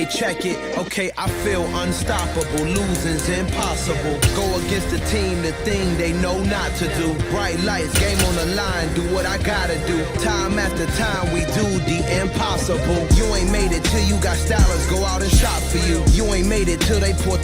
Hey, check it, okay, I feel unstoppable, losing's impossible. Go against the team, the thing they know not to do. Bright lights, game on the line, do what I gotta do. Time after time, we do the impossible. You ain't made it till you got stylers, go out and shop for you. You ain't made it till they put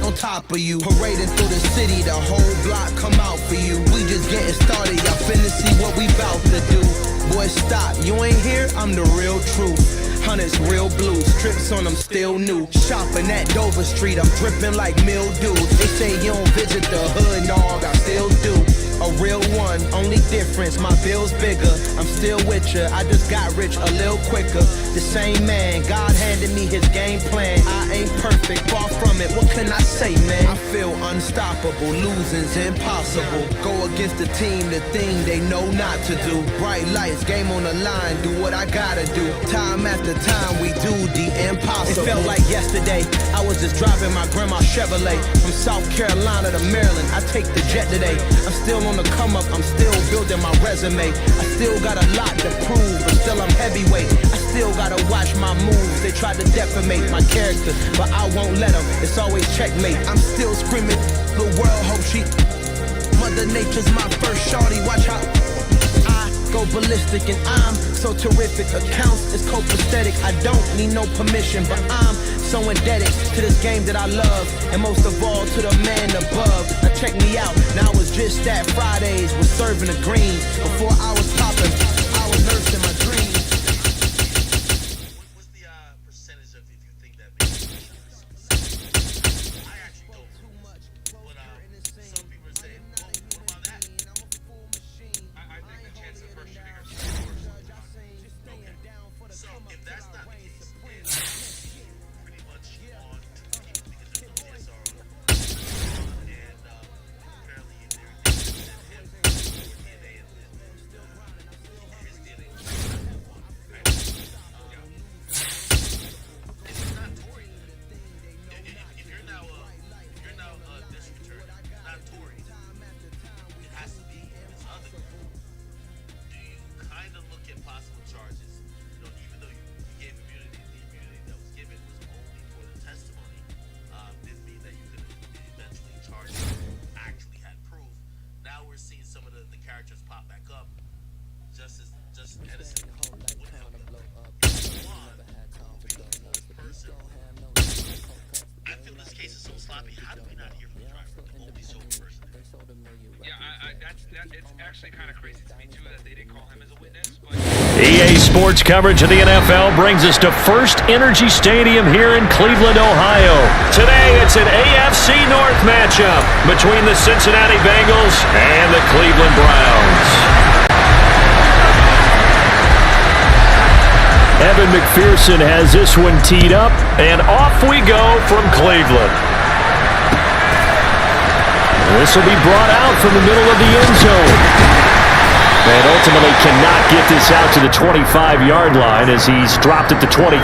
on top of you. Parading through the city, the whole block come out for you. We just getting started, y'all finna see what we bout to do. Boy, stop, you ain't here, I'm the real truth. Hunters, real blues, strips on them still new. Shopping at Dover Street, I'm dripping like mildew. They say you don't visit the hood, dog, I still do. A real one, only difference, my bill's bigger. I'm still with ya, I just got rich a little quicker. The same man, God handed me his game plan. I ain't perfect, far from it, what can I say, man? I feel unstoppable, losing's impossible. Go against the team, the thing they know not to do. Bright lights, game on the line, do what I gotta do. Time after time, we do the impossible. It felt like yesterday, I was just driving my grandma's Chevrolet. From South Carolina to Maryland, I take the jet today. I'm still on the come up, I'm still building my resume. I still got a lot to prove, but still I'm heavyweight. I still gotta watch my moves, they tried to defamate my character, but I won't let them, it's always checkmate. I'm still screaming, the world hope she Mother Nature's my first shorty, watch how I go ballistic and I'm so terrific. Accounts is copacetic, I don't need no permission, but I'm so indebted to this game that I love, and most of all to the man above. Now check me out, now it was just that Fridays was serving the greens. Before I was popping, I was nursing my dreams. What's the percentage of if you think that makes sense? I actually don't. But some people are saying, oh, what about that? I think the chance of first shooting are worse. Okay. So if that's not the case, and pretty much on two people because there's no DSR on and apparently they're him DNA and his DNA was right? If it's not Tory, if you're now a district attorney, not Tory, it has to be this other guy. Do you kind of look at possible charges? You know, even though you gave immunity, the immunity that was given was only for the testimony. Didn't mean that you could eventually charge him, actually had proof. Now we're seeing some of the characters pop back up. Justice Edison would come up. Person. I feel this case is so sloppy. How do we not hear from the driver, the only sober person? Yeah, it's actually kind of crazy to me too that they didn't call him as a witness. But EA Sports coverage of the NFL brings us to First Energy Stadium here in Cleveland, Ohio. Today, it's an AFC North matchup between the Cincinnati Bengals and the Cleveland Browns. Evan McPherson has this one teed up, and off we go from Cleveland. This will be brought out from the middle of the end zone. And ultimately cannot get this out to the 25-yard line as he's dropped at the 23.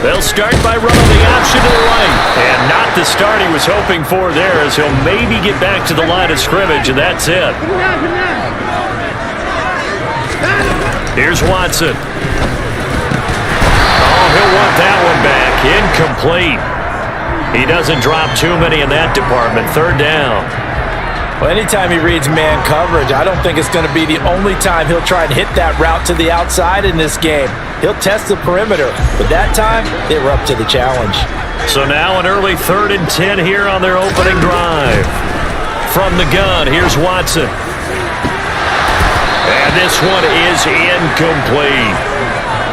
They'll start by running the option to the right. And not the start he was hoping for there, as he'll maybe get back to the line of scrimmage, and that's it. Here's Watson. Oh, he'll want that one back. Incomplete. He doesn't drop too many in that department. Third down. Well, anytime he reads man coverage, I don't think it's going to be the only time he'll try and hit that route to the outside in this game. He'll test the perimeter, but that time, they were up to the challenge. So now an early 3rd and 10 here on their opening drive. From the gun, here's Watson. And this one is incomplete.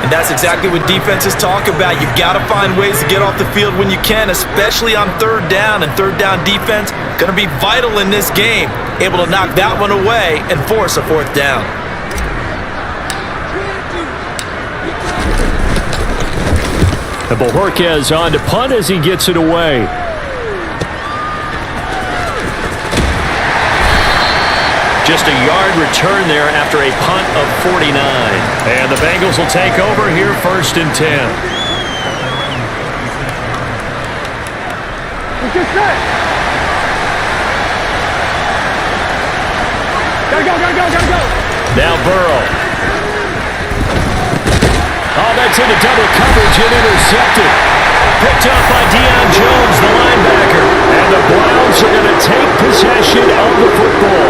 And that's exactly what defenses talk about. You've got to find ways to get off the field when you can, especially on 3rd down. And 3rd down defense going to be vital in this game. Able to knock that one away and force a 4th down. And Bojorquez on to punt as he gets it away. Just a yard return there after a punt of 49. And the Bengals will take over here 1st and 10. Now Burrow. Oh, that's into double coverage and intercepted. Picked up by Deion Jones, the linebacker. And the Browns are going to take possession of the football.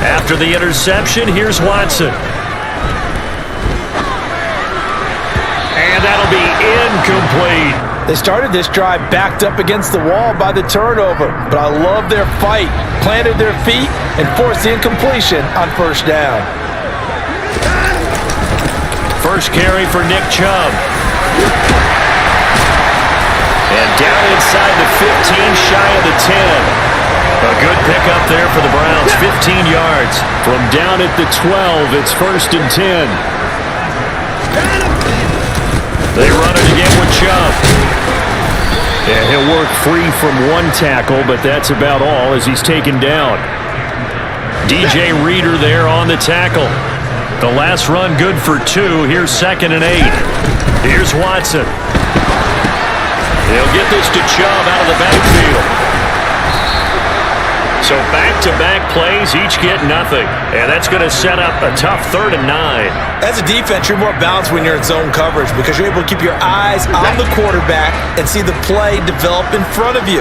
After the interception, here's Watson. And that'll be incomplete. They started this drive backed up against the wall by the turnover, but I love their fight, planted their feet, and forced the incompletion on first down. First carry for Nick Chubb. And down inside the 15, shy of the 10. A good pickup there for the Browns, 15 yards. From down at the 12, it's 1st and 10. They run it again with Chubb. And he'll work free from one tackle, but that's about all as he's taken down. DJ Reader there on the tackle. The last run good for 2. Here's 2nd and 8. Here's Watson. He'll get this to Chubb out of the backfield. So back-to-back plays, each get nothing. And that's going to set up a tough 3rd and 9. As a defense, you're more balanced when you're in zone coverage because you're able to keep your eyes on the quarterback and see the play develop in front of you.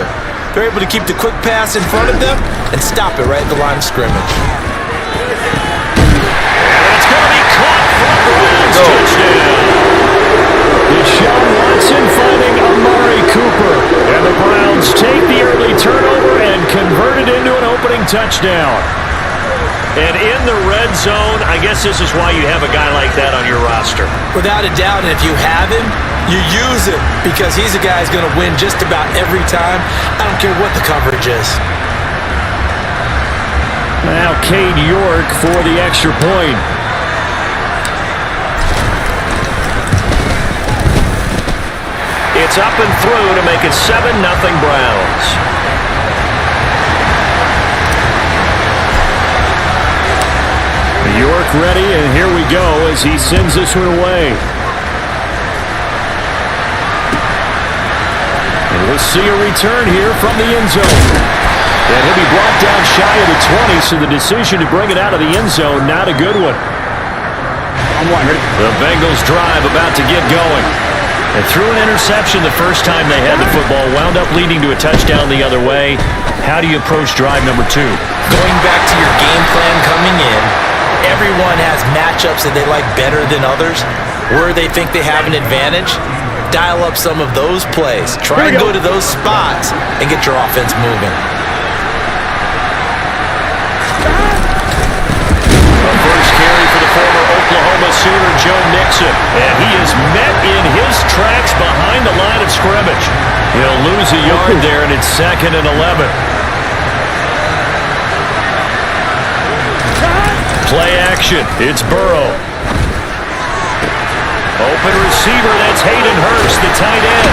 They're able to keep the quick pass in front of them and stop it right at the line of scrimmage. And it's going to be caught for a Browns touchdown. Deshaun Watson finding Amari Cooper. And the Browns take the early turnover and convert it into an opening touchdown. And in the red zone, I guess this is why you have a guy like that on your roster. Without a doubt, and if you have him, you use him because he's a guy who's going to win just about every time. I don't care what the coverage is. Now Cade York for the extra point. It's up and through to make it 7-0 Browns. York ready, and here we go as he sends this one away. And we'll see a return here from the end zone. And he'll be brought down shy of the 20, so the decision to bring it out of the end zone, not a good one. The Bengals drive about to get going. And threw an interception the first time they had the football, wound up leading to a touchdown the other way. How do you approach drive number 2? Going back to your game plan coming in, everyone has matchups that they like better than others, where they think they have an advantage. Dial up some of those plays. Try and go to those spots and get your offense moving. A first carry for the former Oklahoma Sooner, Joe Mixon. And he is met in his tracks behind the line of scrimmage. He'll lose a yard there, and it's 2nd and 11. Play action. It's Burrow. Open receiver. That's Hayden Hurst, the tight end.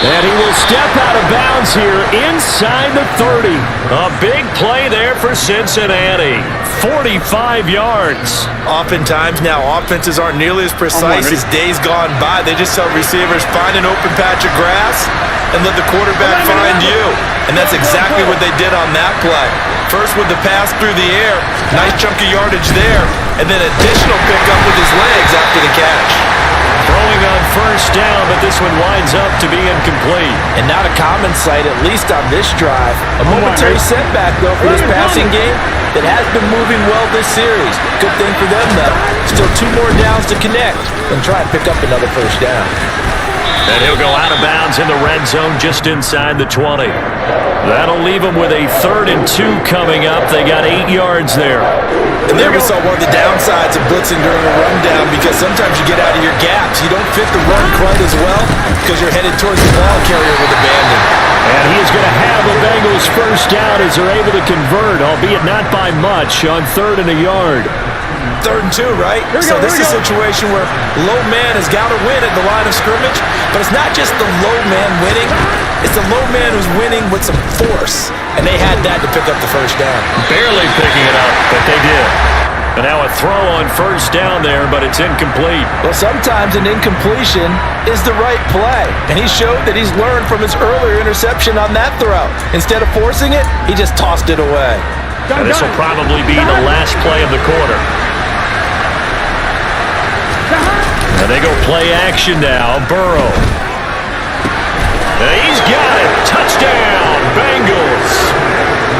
And he will step out of bounds here inside the 30. A big play there for Cincinnati. 45 yards. Oftentimes now, offenses aren't nearly as precise as days gone by. They just tell receivers, find an open patch of grass and let the quarterback find you. And that's exactly what they did on that play. First with the pass through the air, nice chunk of yardage there, and then additional pickup with his legs after the catch. Throwing on first down, but this one winds up to be incomplete. And not a common sight, at least on this drive. A momentary setback, though, for this passing game that has been moving well this series. Good thing for them, though. Still 2 more downs to connect and try and pick up another first down. And he'll go out of bounds in the red zone just inside the 20. That'll leave him with a 3rd and 2 coming up. They got 8 yards there. And there we saw one of the downsides of blitzing during a rundown because sometimes you get out of your gaps. You don't fit the run quite as well because you're headed towards the ball carrier with abandon. And he is going to have a Bengals first down as they're able to convert, albeit not by much, on 3rd and a yard. 3rd and 2, right? So this is a situation where low man has got to win at the line of scrimmage, but it's not just the low man winning. It's the low man who's winning with some force, and they had that to pick up the first down. Barely picking it up, but they did. And now a throw on first down there, but it's incomplete. Well, sometimes an incompletion is the right play, and he showed that he's learned from his earlier interception on that throw. Instead of forcing it, he just tossed it away. And this will probably be the last play of the quarter. And they go play action now. Burrow. And he's got it. Touchdown, Bengals.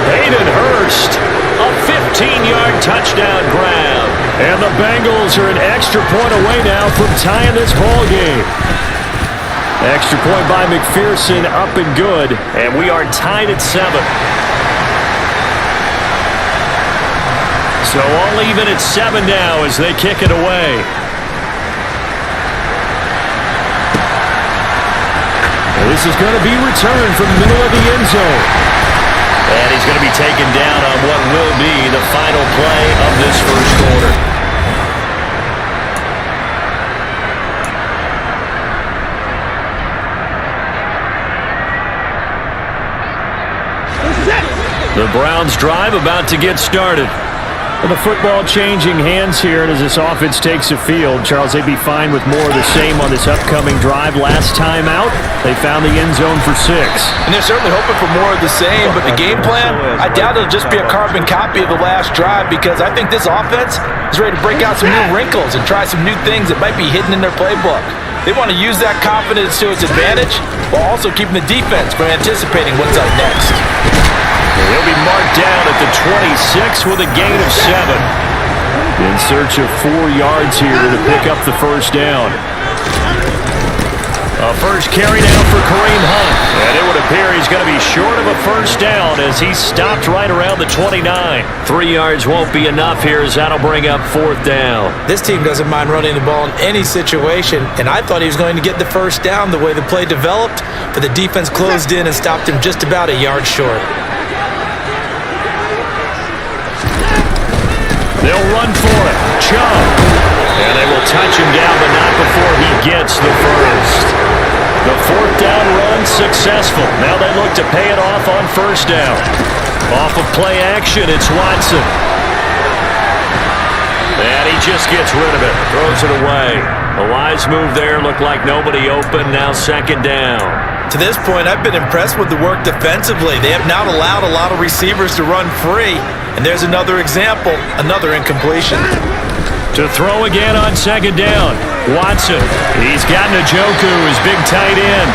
Hayden Hurst, a 15-yard touchdown grab. And the Bengals are an extra point away now from tying this ball game. Extra point by McPherson, up and good. And we are tied at 7. So all even at 7 now as they kick it away. Well, this is going to be returned from the middle of the end zone. And he's going to be taken down on what will be the final play of this first quarter. The Browns drive about to get started. Well, the football changing hands here as this offense takes the field. Charles, they'd be fine with more of the same on this upcoming drive. Last time out, they found the end zone for 6. And they're certainly hoping for more of the same, but the game plan, I doubt it'll just be a carbon copy of the last drive, because I think this offense is ready to break out some new wrinkles and try some new things that might be hidden in their playbook. They want to use that confidence to its advantage while also keeping the defense from anticipating what's up next. He'll be marked down at the 26 with a gain of 7. In search of 4 yards here to pick up the first down. A first carry now for Kareem Hunt. And it would appear he's going to be short of a first down as he stopped right around the 29. 3 yards won't be enough here as that'll bring up 4th down. This team doesn't mind running the ball in any situation, and I thought he was going to get the first down the way the play developed, but the defense closed in and stopped him just about a yard short. They'll run for it. Chubb. And they will touch him down, but not before he gets the first. The 4th down run successful. Now they look to pay it off on first down. Off of play action, it's Watson. And he just gets rid of it. Throws it away. A wise move there. Looked like nobody open. Now 2nd down. To this point, I've been impressed with the work defensively. They have not allowed a lot of receivers to run free. And there's another example, another incompletion. To throw again on 2nd down. Watson. He's got Njoku, his big tight end.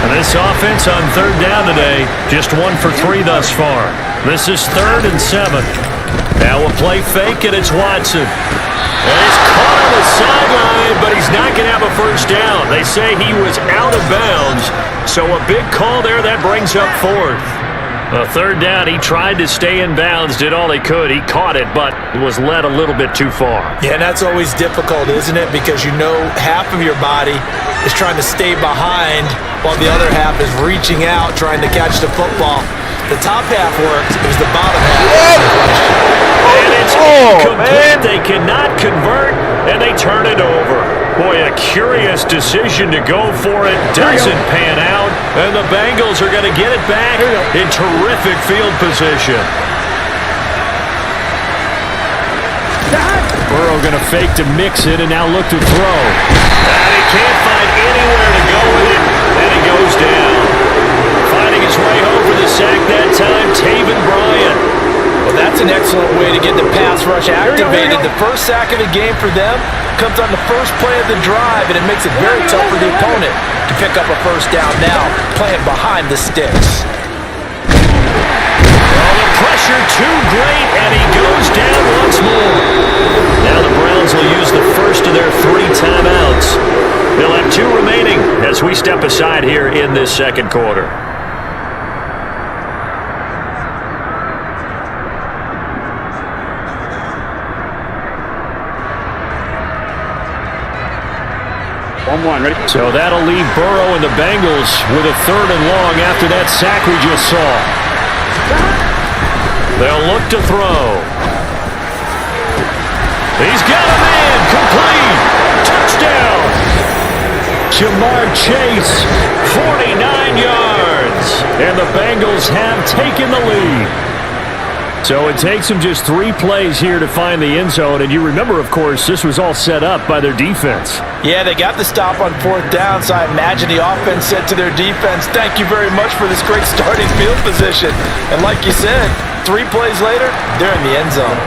And this offense on 3rd down today, just 1 for 3 thus far. This is 3rd and 7. Now a play fake, and it's Watson. And he's caught on the sideline, but he's not going to have a first down. They say he was out of bounds, so a big call there that brings up 4th. 3rd down, he tried to stay in bounds, did all he could. He caught it, but was led a little bit too far. Yeah, and that's always difficult, isn't it? Because you know half of your body is trying to stay behind while the other half is reaching out, trying to catch the football. The top half worked. It was the bottom half. And it's incomplete. They cannot convert, and they turn it over. Boy, a curious decision to go for it. Doesn't pan out, and the Bengals are going to get it back in terrific field position. Burrow going to fake to mix it, and now look to throw. And he can't find anywhere to go with it, and he goes down. Finding his way home for the sack that time, Taven Bryan. Well, that's an excellent way to get the pass rush activated. The first sack of the game for them comes on the first play of the drive, and it makes it very tough for the opponent to pick up a first down now, playing behind the sticks. Well, the pressure too great, and he goes down once more. Now the Browns will use the first of their 3 timeouts. They'll have 2 remaining as we step aside here in this 2nd quarter. Ready? So that'll leave Burrow and the Bengals with a 3rd and long after that sack we just saw. They'll look to throw. He's got a man, complete, touchdown. Jamar Chase, 49 yards, and the Bengals have taken the lead. So it takes them just 3 plays here to find the end zone. And you remember, of course, this was all set up by their defense. Yeah, they got the stop on 4th down, so I imagine the offense said to their defense, thank you very much for this great starting field position. And like you said, 3 plays later, they're in the end zone.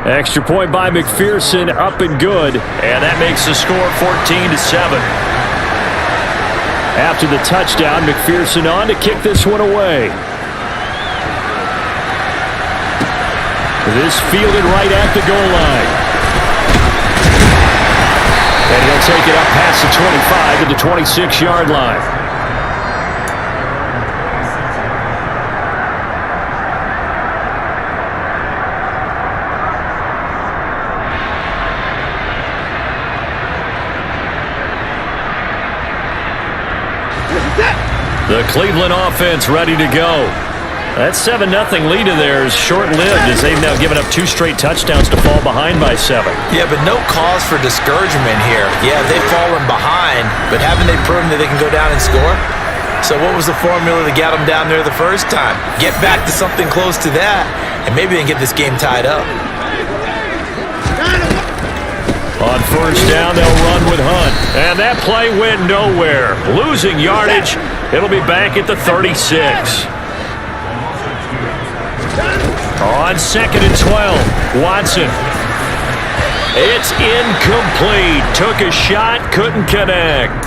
Extra point by McPherson, up and good. And that makes the score 14-7. After the touchdown, McPherson on to kick this one away. This fielded right at the goal line. And he'll take it up past the 25 to the 26-yard line. The Cleveland offense ready to go. That 7-0 lead of theirs short-lived as they've now given up 2 straight touchdowns to fall behind by 7. Yeah, but no cause for discouragement here. Yeah, they've fallen behind, but haven't they proven that they can go down and score? So what was the formula that got them down there the first time? Get back to something close to that, and maybe they can get this game tied up. On 1st down, they'll run with Hunt. And that play went nowhere. Losing yardage. It'll be back at the 36. On 2nd and 12, Watson. It's incomplete. Took a shot, couldn't connect.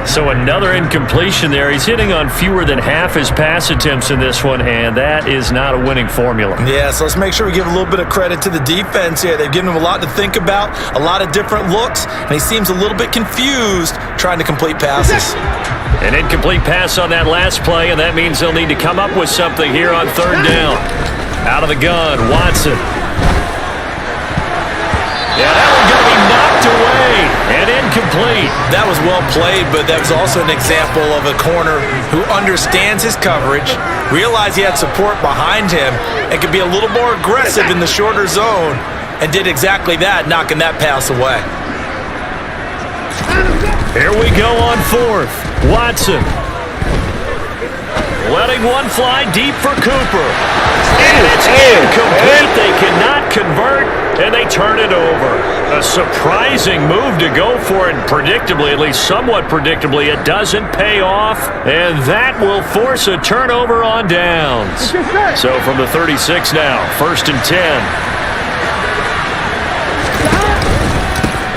So another incompletion there. He's hitting on fewer than half his pass attempts in this one, and that is not a winning formula. Yeah, so let's make sure we give a little bit of credit to the defense here. They've given him a lot to think about, a lot of different looks, and he seems a little bit confused trying to complete passes. An incomplete pass on that last play, and that means they'll need to come up with something here on 3rd down. Out of the gun, Watson. Yeah, that one's going to be knocked away and incomplete. That was well played, but that was also an example of a corner who understands his coverage, realized he had support behind him, and could be a little more aggressive in the shorter zone, and did exactly that, knocking that pass away. Here we go on 4th. Watson. Letting one fly deep for Cooper. And it's incomplete. They cannot convert, and they turn it over. A surprising move to go for it, and predictably, at least somewhat predictably, it doesn't pay off, and that will force a turnover on downs. So from the 36 now, 1st and 10.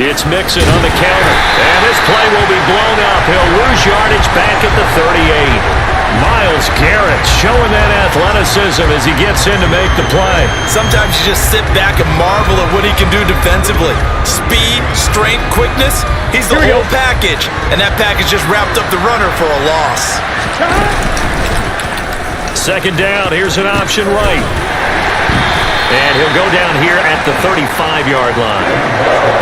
It's Mixon on the counter, and this play will be blown up. He'll lose yardage back at the 38. Myles Garrett showing that athleticism as he gets in to make the play. Sometimes you just sit back and marvel at what he can do defensively. Speed, strength, quickness, he's the whole package. And that package just wrapped up the runner for a loss. 2nd down, here's an option right. And he'll go down here at the 35-yard line.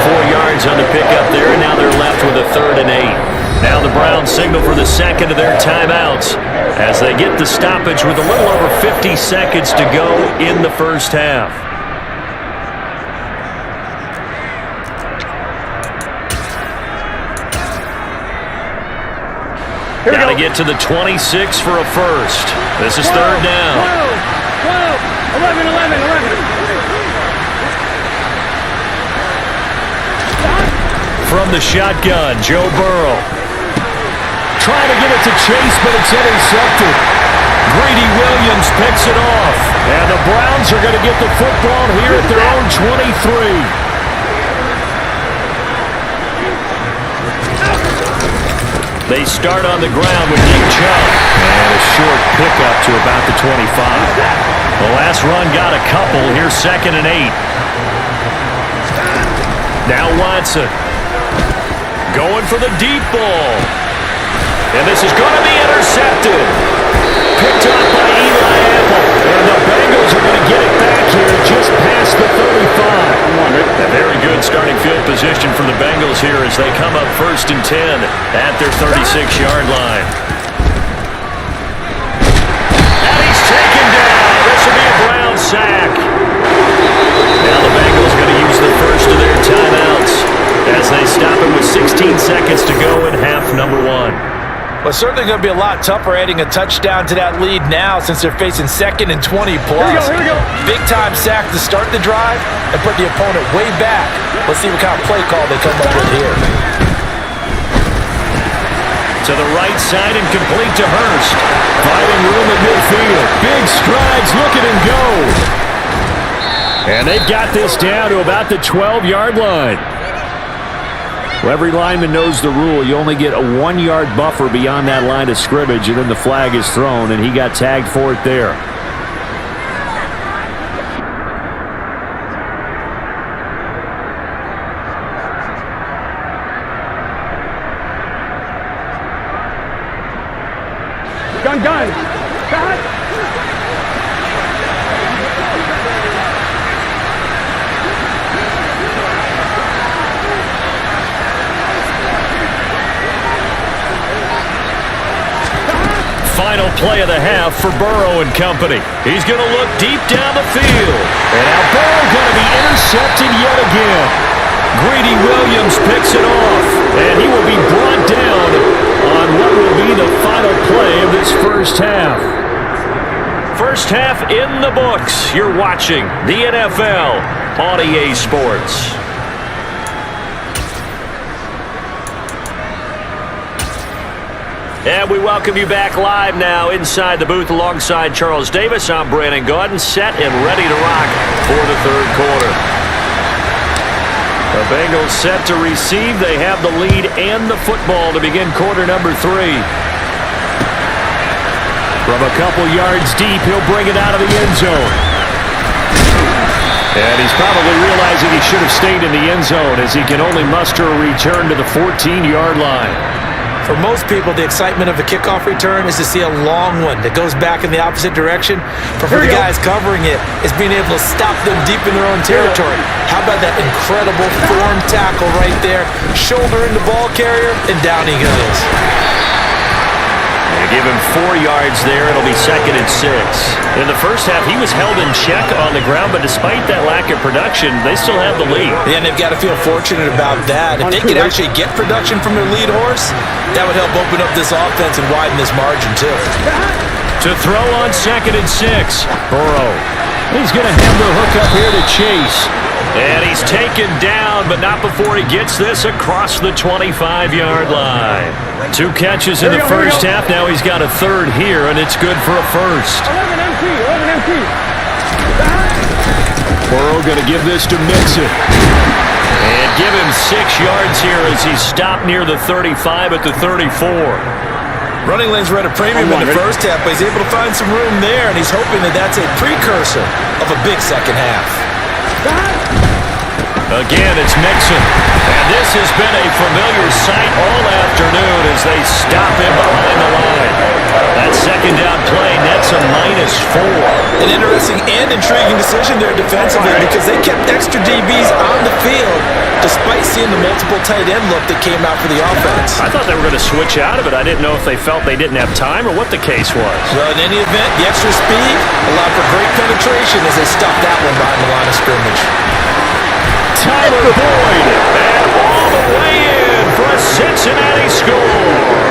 4 yards on the pickup there, and now they're left with a 3rd and 8. Now the Browns signal for the 2nd of their timeouts as they get the stoppage with a little over 50 seconds to go in the 1st half. Got to get to the 26 for a first. This is 3rd down. 11. From the shotgun, Joe Burrow. Trying to get it to Chase, but it's intercepted. Greedy Williams picks it off. And the Browns are going to get the football here at their own 23. They start on the ground with Nick Chubb. And a short pickup to about the 25. The last run got a couple. Here's 2nd and 8. Now Watson. Going for the deep ball. And this is going to be intercepted. Picked up by Eli Apple. And the Bengals are going to get it back here just past the 35. A very good starting field position for the Bengals here as they come up 1st and 10 at their 36-yard line. And he's taken down. This will be a Brown sack. Now the Bengals going to use the first of their timeouts as they stop it with 16 seconds to go in half number 1. Well, it's certainly going to be a lot tougher adding a touchdown to that lead now since they're facing 2nd and 20 plus. Here we go. Big-time sack to start the drive and put the opponent way back. Let's see what kind of play call they come up with here. To the right side and complete to Hurst. Finding room at midfield. Big strides, look at him go. And they've got this down to about the 12-yard line. Well, every lineman knows the rule. You only get a 1-yard buffer beyond that line of scrimmage, and then the flag is thrown, and he got tagged for it there. Gun. Cut. Final play of the half for Burrow and company. He's going to look deep down the field. And now Burrow going to be intercepted yet again. Greedy Williams picks it off. And he will be brought down on what will be the final play of this first half. First half in the books. You're watching the NFL on EA Sports. And we welcome you back live now inside the booth alongside Charles Davis. I'm Brandon Gaudin, set and ready to rock for the third quarter. The Bengals set to receive. They have the lead and the football to begin quarter number 3. From a couple yards deep, he'll bring it out of the end zone. And he's probably realizing he should have stayed in the end zone as he can only muster a return to the 14-yard line. For most people, the excitement of a kickoff return is to see a long one that goes back in the opposite direction. But for the guys covering it, it's being able to stop them deep in their own territory. How about that incredible form tackle right there? Shoulder in the ball carrier, and down he goes. They give him 4 yards there. It'll be 2nd and 6. In the first half, he was held in check on the ground, but despite that lack of production, they still have the lead. Yeah, and they've got to feel fortunate about that. If they could actually get production from their lead horse, that would help open up this offense and widen this margin, too. To throw on 2nd and 6. Burrow. He's going to have the hook up here to Chase. And he's taken down, but not before he gets this across the 25-yard line. 2 catches in the first half. Now he's got a third here, and it's good for a first. 11 empty. Burrow going to give this to Mixon. And give him 6 yards here as he's stopped near the 35 at the 34. Running lanes were at a premium in the first half, but he's able to find some room there, and he's hoping that that's a precursor of a big second half. Again, it's Mixon. And this has been a familiar sight all afternoon as they stop him behind the line. That second down play nets a -4. An interesting and intriguing decision there defensively because they kept extra DBs on the field despite seeing the multiple tight end look that came out for the offense. I thought they were going to switch out of it. I didn't know if they felt they didn't have time or what the case was. Well, in any event, the extra speed allowed for great penetration as they stopped that one behind the line of scrimmage. Tyler Boyd, and all the way in for a Cincinnati score.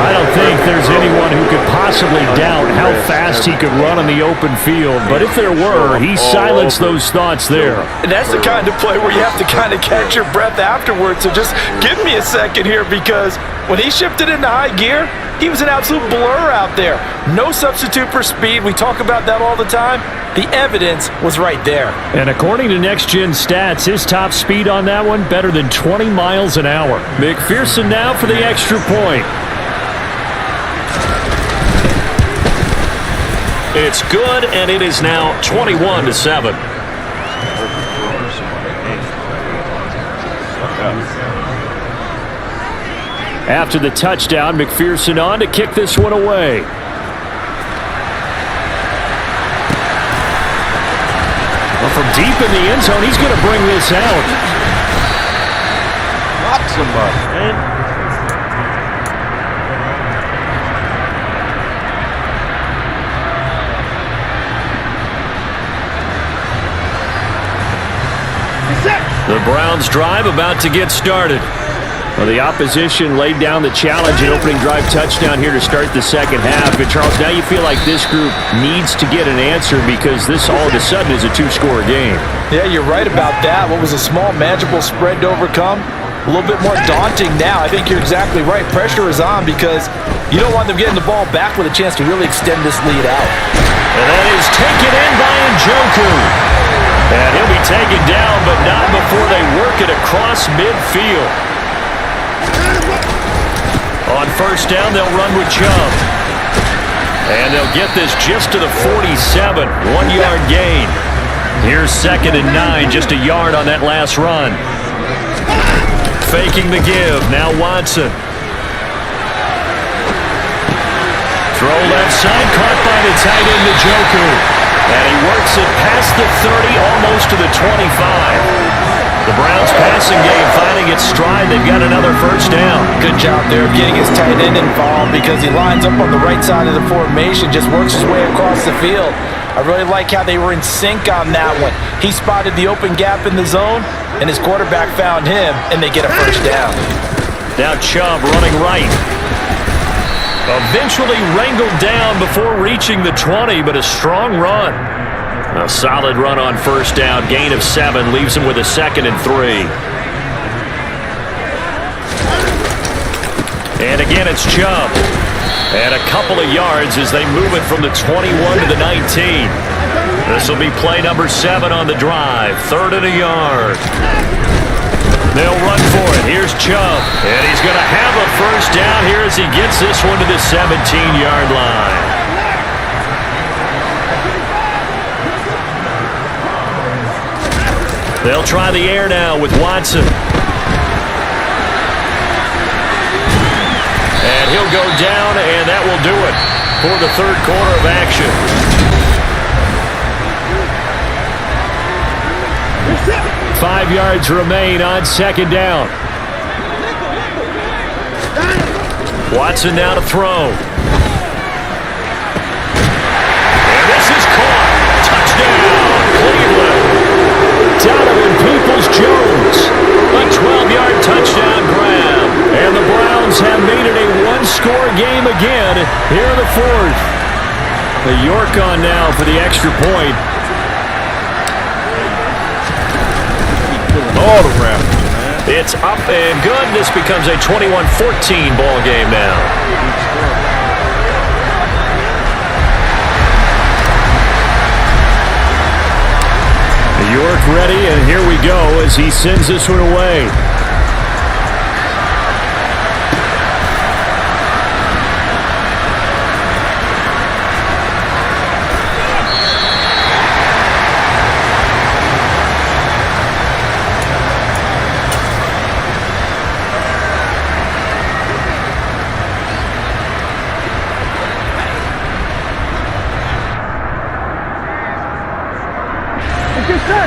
I don't think there's anyone who could possibly doubt how fast he could run on the open field, but if there were, he silenced those thoughts there. And that's the kind of play where you have to kind of catch your breath afterwards, so just give me a second here because when he shifted into high gear, he was an absolute blur out there. No substitute for speed. We talk about that all the time. The evidence was right there. And according to Next Gen Stats, his top speed on that one, better than 20 miles an hour. McPherson now for the extra point. It's good, and it is now 21-7. After the touchdown, McPherson on to kick this one away. Well, from deep in the end zone, he's going to bring this out. Lock somebody, man. The Browns drive about to get started. Well, the opposition laid down the challenge and opening drive touchdown here to start the second half. And Charles, now you feel like this group needs to get an answer because this all of a sudden is a two-score game. Yeah, you're right about that. What was a small, manageable spread to overcome, a little bit more daunting now. I think you're exactly right. Pressure is on because you don't want them getting the ball back with a chance to really extend this lead out. And that is taken in by Njoku. And he'll be taken down, but not before they work it across midfield. On first down, they'll run with Chubb. And they'll get this just to the 47, 1-yard gain. Here's 2nd and 9, just a yard on that last run. Faking the give, now Watson. Throw left side, caught by the tight end, Njoku. And he works it past the 30, almost to the 25. The Browns passing game finding its stride. They've got another first down. Good job there of getting his tight end involved because he lines up on the right side of the formation, just works his way across the field. I really like how they were in sync on that one. He spotted the open gap in the zone, and his quarterback found him, and they get a first down. Now Chubb running right. Eventually wrangled down before reaching the 20, but a strong run. A solid run on first down, gain of 7, leaves him with a 2nd and 3. And again, it's Chubb. And a couple of yards as they move it from the 21 to the 19. This will be play number 7 on the drive, 3rd and a yard. They'll run for it. Here's Chubb. And he's going to have a first down here as he gets this one to the 17-yard line. They'll try the air now with Watson. And he'll go down, and that will do it for the third quarter of action. 5 yards remain on 2nd down. Watson now to throw. And this is caught. Touchdown, Cleveland. Donovan Peoples-Jones, a 12-yard touchdown grab. And the Browns have made it a one-score game again here in the 4th. The York on now for the extra point. All around, man. It's up and good. This becomes a 21-14 ball game now. York ready, and here we go as he sends this one away.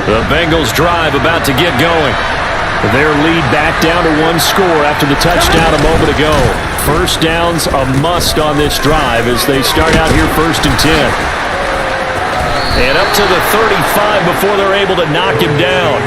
The Bengals drive about to get going. Their lead back down to 1 score after the touchdown a moment ago. First down's a must on this drive as they start out here 1st and 10. And up to the 35 before they're able to knock him down.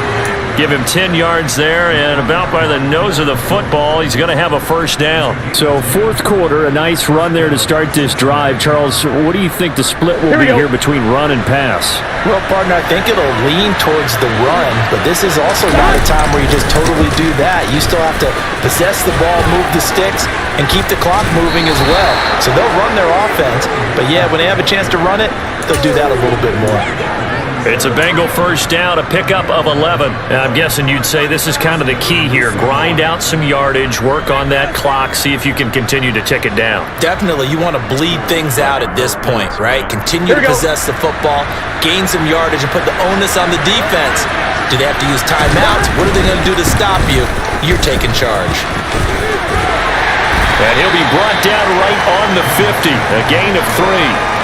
Give him 10 yards there, and about by the nose of the football, he's going to have a first down. So 4th quarter, a nice run there to start this drive. Charles, what do you think the split will be here between run and pass? Well, partner, I think it'll lean towards the run, but this is also not a time where you just totally do that. You still have to possess the ball, move the sticks, and keep the clock moving as well. So they'll run their offense, but yeah, when they have a chance to run it, they'll do that a little bit more. It's a Bengal first down, a pickup of 11. And I'm guessing you'd say this is kind of the key here. Grind out some yardage, work on that clock, see if you can continue to tick it down. Definitely, you want to bleed things out at this point, right? Continue to possess the football, gain some yardage, and put the onus on the defense. Do they have to use timeouts? What are they going to do to stop you? You're taking charge. And he'll be brought down right on the 50, a gain of 3.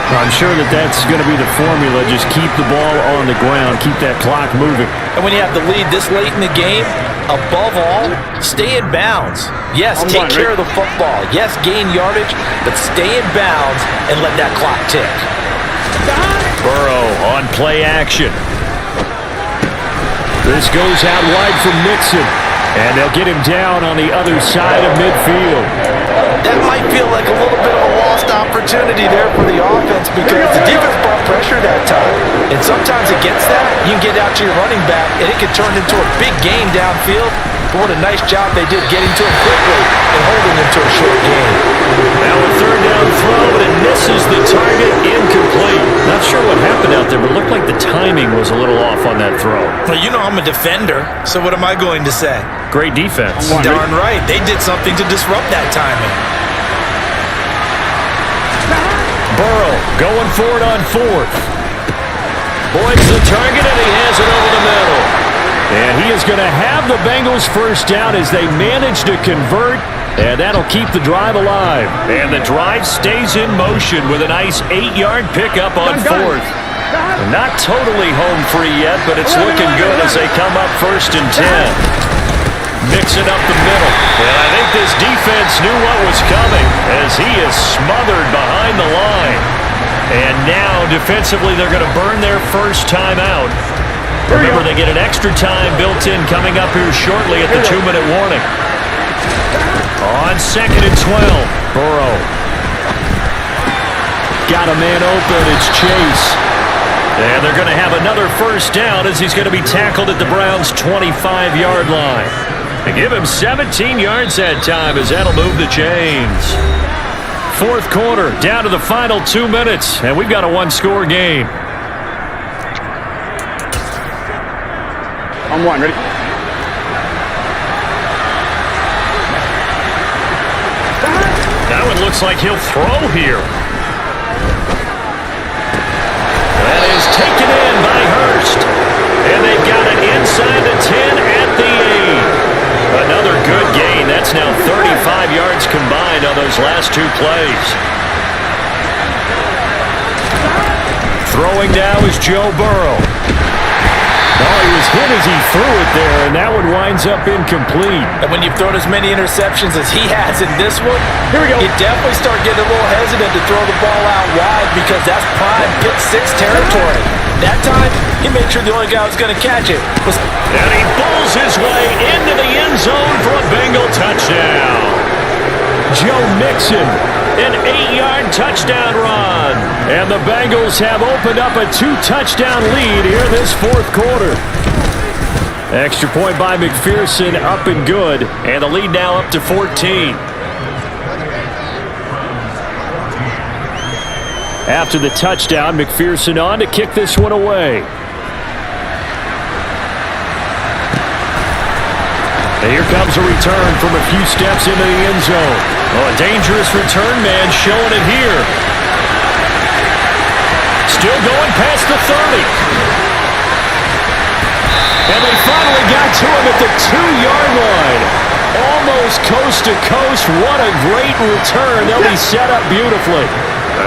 I'm sure that's going to be the formula. Just keep the ball on the ground, keep that clock moving. And when you have the lead this late in the game, above all, stay in bounds. Yes, take care of the football. Yes, gain yardage, but stay in bounds and let that clock tick. Burrow on play action. This goes out wide from Mixon. And they'll get him down on the other side of midfield. That might feel like a little bit of a lost opportunity there for the offense because the defense brought pressure that time. And sometimes against that, you can get out to your running back, and it can turn into a big game downfield. But what a nice job they did getting to him quickly and holding him to a short game. Now a third down throw, but it misses the target, incomplete. Not sure what happened out there, but it looked like the timing was a little off on that throw. Well, you know I'm a defender, so what am I going to say? Great defense. Darn right. They did something to disrupt that timing. Burrow going for it on fourth. Boyd's the target, and he has it over the middle. And he is going to have the Bengals first down as they manage to convert, and that'll keep the drive alive. And the drive stays in motion with a nice 8-yard pickup on fourth. Not totally home free yet, but it's looking good as they come up 1st and 10. Mixing up the middle. And I think this defense knew what was coming as he is smothered behind the line. And now, defensively, they're going to burn their first time out. Remember, they get an extra time built in coming up here shortly at the 2-minute warning. On 2nd and 12, Burrow. Got a man open, it's Chase. And they're going to have another first down as he's going to be tackled at the Browns' 25-yard line. They give him 17 yards that time as that'll move the chains. Fourth quarter, down to the final 2 minutes, and we've got a one-score game. On one, ready? That one looks like he'll throw here. That is taken in by Hurst. And they've got it inside the 10 at the 8. Another good gain. That's now 35 yards combined on those last 2 plays. Throwing now is Joe Burrow. Oh, he was hit as he threw it there, and that one winds up incomplete. And when you've thrown as many interceptions as he has in this one, Here we go. you definitely start getting a little hesitant to throw the ball out wide because that's prime pick 6 territory. That time, he made sure the only guy who was going to catch it was... And he pulls his way into the end zone for a Bengal touchdown. Joe Mixon, an 8-yard touchdown run. And the Bengals have opened up a 2-touchdown lead here this fourth quarter. Extra point by McPherson, up and good. And the lead now up to 14. After the touchdown, McPherson on to kick this one away. And here comes a return from a few steps into the end zone. Oh, a dangerous return man showing it here. Still going past the 30. And they finally got to him at the 2-yard line. Almost coast to coast. What a great return. They'll be set up beautifully.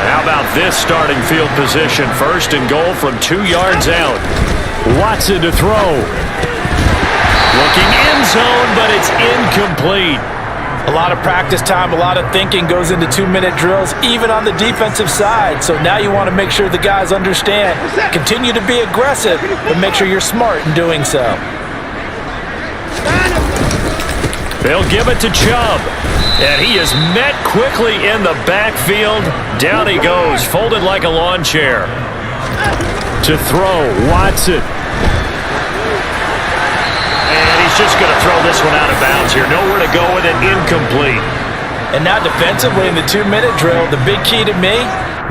How about this starting field position? 1st and goal from 2 yards out. Watson to throw. Looking end zone, but it's incomplete. A lot of practice time, a lot of thinking goes into 2-minute drills, even on the defensive side. So now you want to make sure the guys understand. Continue to be aggressive, but make sure you're smart in doing so. They'll give it to Chubb. And he is met quickly in the backfield. Down he goes, folded like a lawn chair. To throw, Watson. Just going to throw this one out of bounds here. Nowhere to go with it. Incomplete. And now defensively in the 2-minute drill, the big key to me,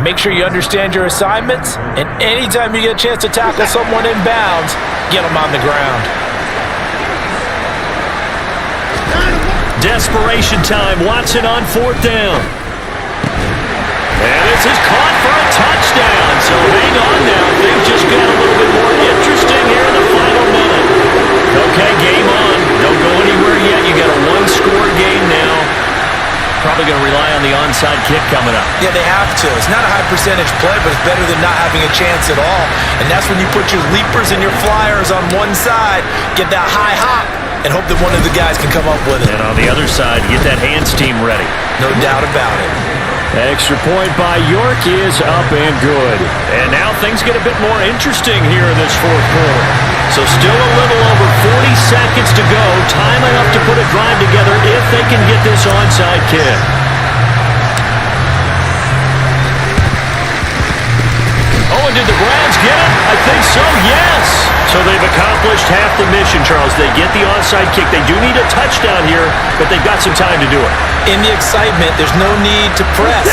make sure you understand your assignments, and anytime you get a chance to tackle someone in bounds, get them on the ground. Desperation time. Watson on 4th down. And this is caught for a touchdown. So hang on now. Things just got a little bit more interesting here in the final minute. Okay, game on. Don't go anywhere yet. You got a 1-score game now. Probably going to rely on the onside kick coming up. Yeah, they have to. It's not a high percentage play, but it's better than not having a chance at all. And that's when you put your leapers and your flyers on one side, get that high hop, and hope that one of the guys can come up with it. And on the other side, get that hands team ready. No doubt about it. Extra point by York is up and good. And now things get a bit more interesting here in this fourth quarter. So still a little over 40 seconds to go. Time enough to put a drive together if they can get this onside kick. Oh, and did the Browns get it? I think so, yes. So they've accomplished half the mission, Charles. They get the onside kick. They do need a touchdown here, but they've got some time to do it. In the excitement, there's no need to press.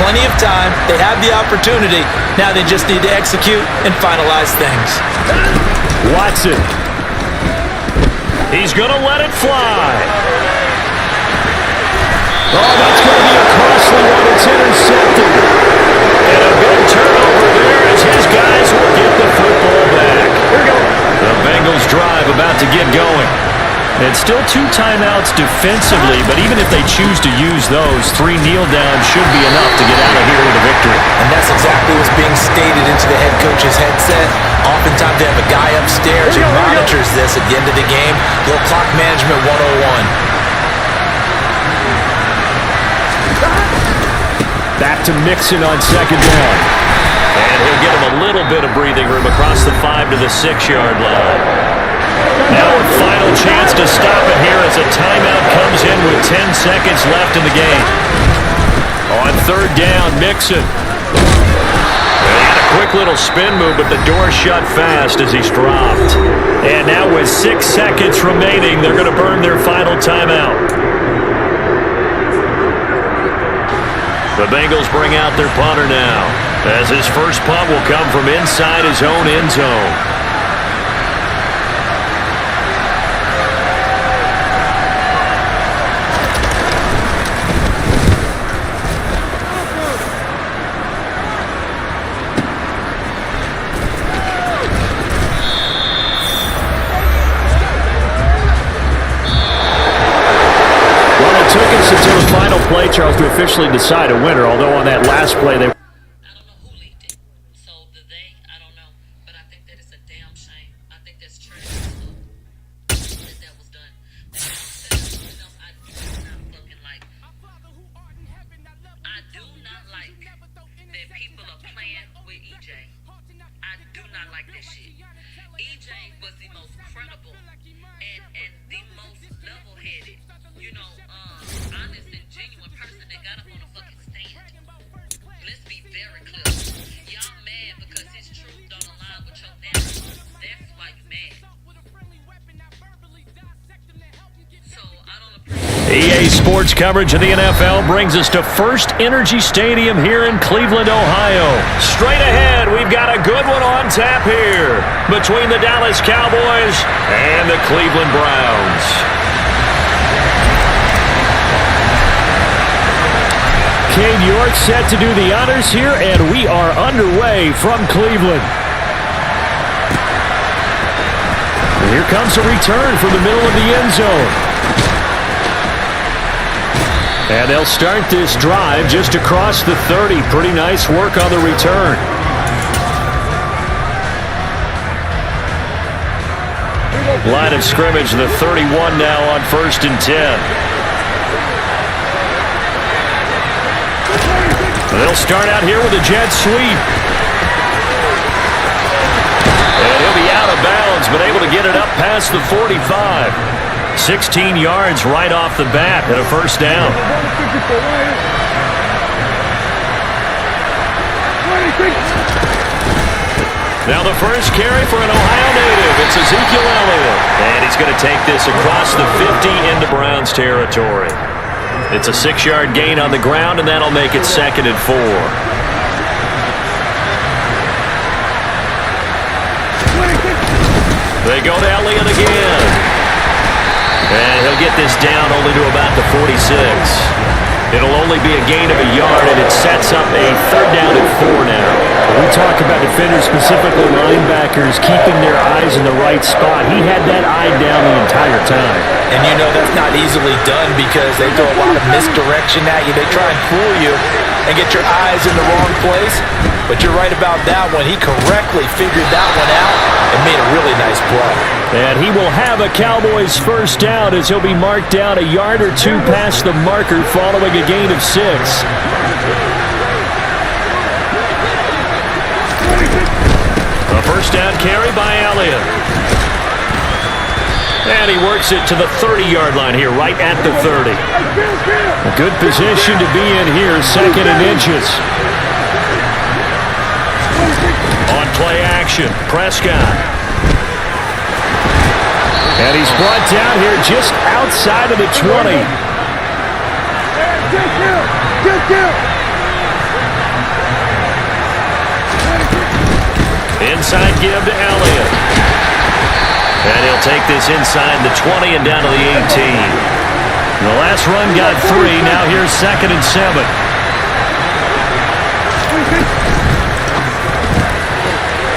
Plenty of time. They have the opportunity. Now they just need to execute and finalize things. Watson. He's going to let it fly. Oh, that's going to be a costly one. It's intercepted. And a big turnover there as his guys will get the football back. Here we go. The Bengals drive about to get going. And still 2 timeouts defensively, but even if they choose to use those, 3 kneel downs should be enough to get out of here with a victory. And that's exactly what's being stated into the head coach's headset. Oftentimes they have a guy upstairs who monitors this at the end of the game. Little clock management 101. Back to Mixon on second down. And he'll get him a little bit of breathing room across the 5 to the 6-yard line. Now a final chance to stop it here as a timeout comes in with 10 seconds left in the game. On third down, Mixon. He had a quick little spin move, but the door shut fast as he's dropped. And now with 6 seconds remaining, they're going to burn their final timeout. The Bengals bring out their punter now, as his first punt will come from inside his own end zone. Until the final play, Charles, to officially decide a winner, although on that last play they... I don't know who leaked it. So the they, I don't know. But I think that it's a damn shame. I think that's trash that was done. I do not fucking like. I do not like that people are playing with EJ. I do not like that shit. EJ was the most credible and the most level-headed, honest and genuine person that got up on the fucking stand. Let's be very clear. Y'all mad because his truth don't align with your narrative. That's why you mad. So I don't appreciate EA Sports coverage of the NFL brings us to First Energy Stadium here in Cleveland, Ohio. Straight ahead, we've got a good one on tap here between the Dallas Cowboys and the Cleveland Browns. Cade York set to do the honors here, and we are underway from Cleveland. And here comes a return from the middle of the end zone. And they'll start this drive just across the 30. Pretty nice work on the return. Line of scrimmage, the 31 now on 1st and 10. They'll start out here with a jet sweep. And he'll be out of bounds, but able to get it up past the 45. 16 yards right off the bat and a first down. Now the first carry for an Ohio native. It's Ezekiel Elliott. And he's going to take this across the 50 into Browns territory. It's a 6-yard gain on the ground, and that'll make it 2nd and 4. They go to Elliott again. And he'll get this down only to about the 46. It'll only be a gain of a yard, and it sets up a 3rd down and 4 now. We talk about defenders, specifically linebackers, keeping their eyes in the right spot. He had that eye down the entire time. And that's not easily done because they throw a lot of misdirection at you. They try and fool you and get your eyes in the wrong place. But you're right about that one. He correctly figured that one out and made a really nice play. And he will have a Cowboys first down as he'll be marked down a yard or 2 past the marker following a gain of 6. First down carry by Elliott. And he works it to the 30-yard line here, right at the 30. A good position to be in here, second and inches. On play action, Prescott. And he's brought down here just outside of the 20. Inside give to Elliott. And he'll take this inside the 20 and down to the 18. The last run got 3. Now here's second and 7.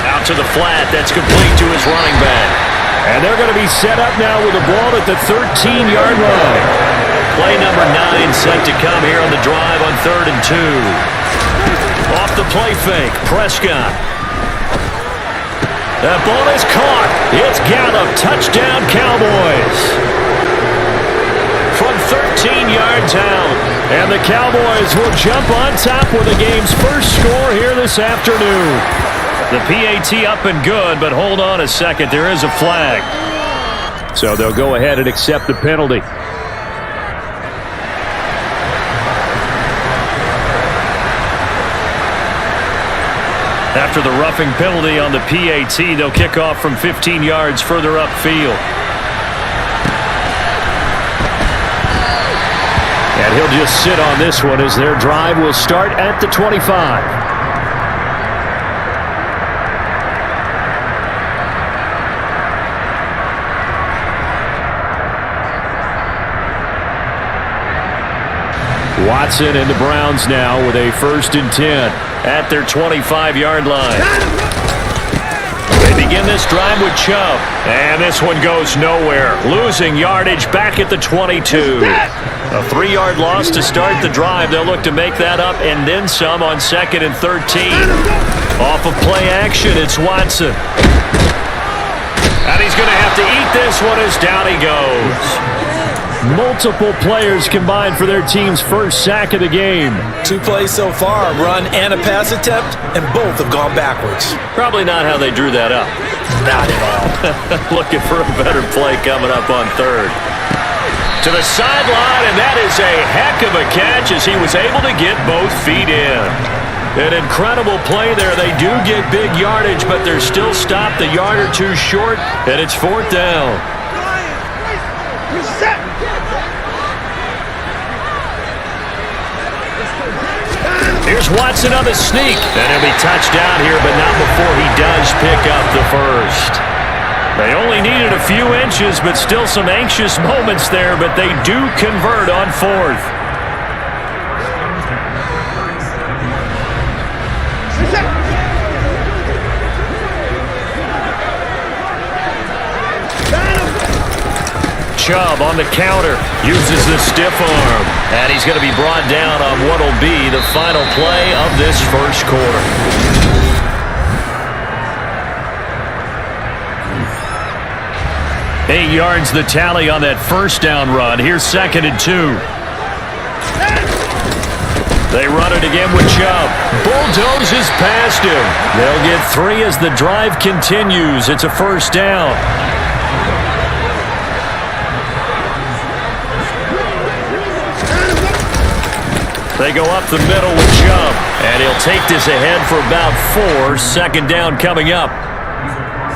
Out to the flat. That's complete to his running back. And they're going to be set up now with the ball at the 13-yard line. Play number 9 set to come here on the drive on 3rd and 2. Off the play fake, Prescott. That ball is caught. It's Gallup. Touchdown, Cowboys. From 13 yards out. And the Cowboys will jump on top with the game's first score here this afternoon. The PAT up and good, but hold on a second. There is a flag. So they'll go ahead and accept the penalty. After the roughing penalty on the PAT, they'll kick off from 15 yards further upfield. And he'll just sit on this one as their drive will start at the 25. Watson and the Browns now with a 1st and 10 at their 25-yard line. They begin this drive with Chubb, and this one goes nowhere. Losing yardage back at the 22. A 3-yard loss to start the drive. They'll look to make that up and then some on 2nd and 13. Off of play action, it's Watson. And he's going to have to eat this one as down he goes. Multiple players combined for their team's first sack of the game. 2 plays so far, a run and a pass attempt, and both have gone backwards. Probably not how they drew that up. Not at all. Looking for a better play coming up on 3rd. To the sideline, and that is a heck of a catch as he was able to get both feet in. An incredible play there. They do get big yardage, but they're still stopped a yard or 2 short, and it's 4th down. Here's Watson on the sneak. And he'll be touched down here, but not before he does pick up the first. They only needed a few inches, but still some anxious moments there, but they do convert on 4th. Chubb on the counter, uses the stiff arm, and he's going to be brought down on what will be the final play of this first quarter. Eight yards the tally on that first down run. Here's 2nd and 2. They run it again with Chubb. Bulldozes past him. They'll get 3 as the drive continues. It's a first down. They go up the middle with Chubb, and he'll take this ahead for about 4. 2nd down coming up.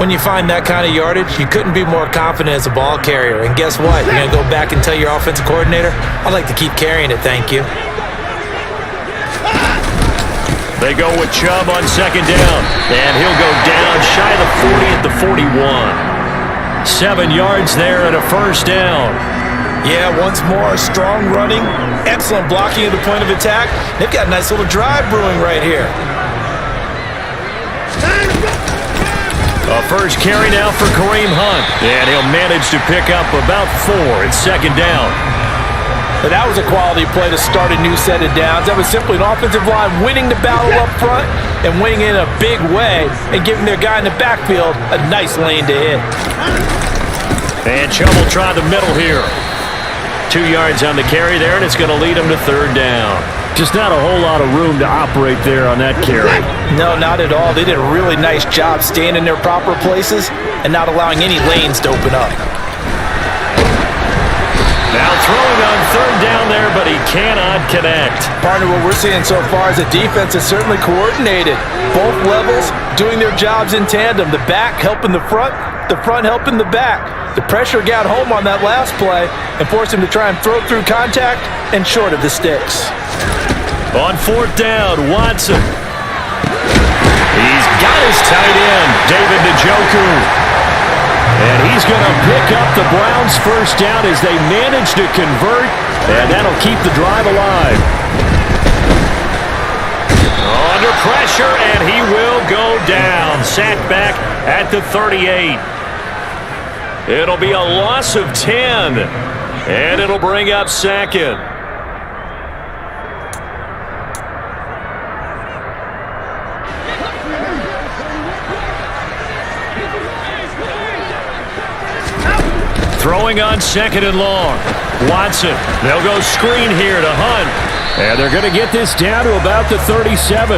When you find that kind of yardage, you couldn't be more confident as a ball carrier. And guess what? You're going to go back and tell your offensive coordinator, I'd like to keep carrying it, thank you. They go with Chubb on 2nd down, and he'll go down shy of the 40 at the 41. 7 yards there and a first down. Yeah, once more, strong running, excellent blocking at the point of attack. They've got a nice little drive brewing right here. A first carry now for Kareem Hunt, and he'll manage to pick up about 4. It's 2nd down. But that was a quality play to start a new set of downs. That was simply an offensive line winning the battle up front and winning in a big way and giving their guy in the backfield a nice lane to hit. And Chubb will try the middle here. 2 yards on the carry there, and it's going to lead him to third down. Just not a whole lot of room to operate there on that carry. No, not at all. They did a really nice job staying in their proper places and not allowing any lanes to open up. Now throwing on third down there, but he cannot connect. Partner, what we're seeing so far is the defense is certainly coordinated. Both levels doing their jobs in tandem. The back helping the front helping the back. The pressure got home on that last play and forced him to try and throw through contact and short of the sticks. On fourth down, Watson. He's got his tight end, David Njoku. And he's going to pick up the Browns' first down as they manage to convert, and that'll keep the drive alive. Under pressure, and he will go down. Sacked back at the 38. It'll be a loss of 10, and it'll bring up second. Throwing on second and long. Watson. They'll go screen here to Hunt. And they're going to get this down to about the 37.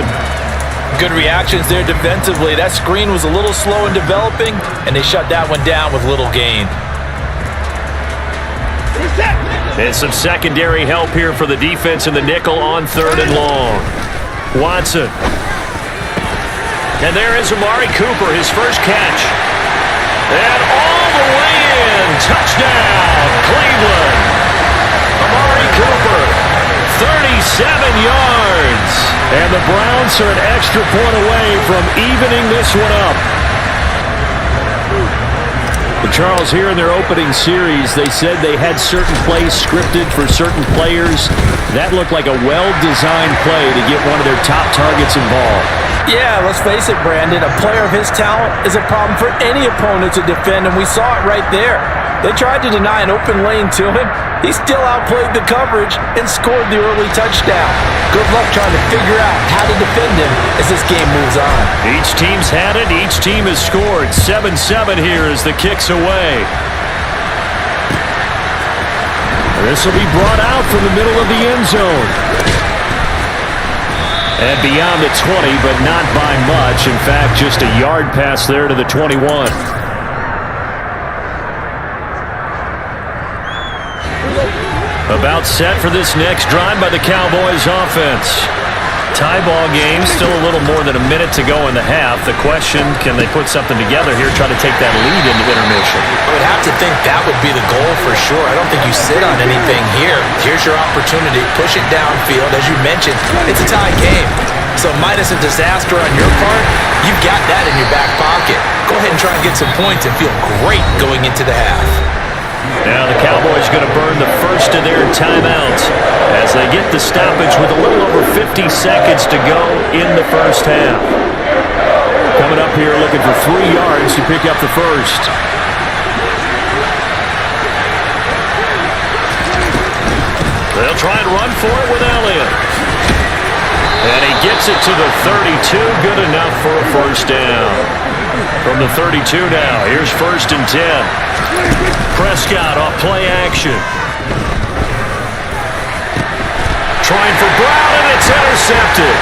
Good reactions there defensively. That screen was a little slow in developing, and they shut that one down with little gain. And some secondary help here for the defense in the nickel on third and long. Watson. And there is Amari Cooper, his first catch. And all the way in. Touchdown, Cleveland. Amari Cooper, 37 yards. And the Browns are an extra point away from evening this one up. And Charles, here in their opening series, they said they had certain plays scripted for certain players. That looked like a well-designed play to get one of their top targets involved. Yeah, let's face it, Brandon. A player of his talent is a problem for any opponent to defend, and we saw it right there. They tried to deny an open lane to him. He still outplayed the coverage and scored the early touchdown. Good luck trying to figure out how to defend him as this game moves on. Each team's had it. Each team has scored. 7-7 here as the kick's away. This will be brought out from the middle of the end zone. And beyond the 20, but not by much. In fact, just a yard pass there to the 21. About set for this next drive by the Cowboys offense. Tie ball game, still a little more than a minute to go in the half. The question, can they put something together here, try to take that lead into intermission? I would have to think that would be the goal for sure. I don't think you sit on anything here. Here's your opportunity. Push it downfield. As you mentioned, it's a tie game. So minus a disaster on your part, you've got that in your back pocket. Go ahead and try and get some points and feel great going into the half. Now the Cowboys going to burn the first of their timeouts as they get the stoppage with a little over 50 seconds to go in the first half. Coming up here looking for 3 yards to pick up the first. They'll try and run for it with Elliott. And he gets it to the 32. Good enough for a first down. From the 32 now, here's 1st and 10. Prescott off play action. Trying for Brown, and it's intercepted.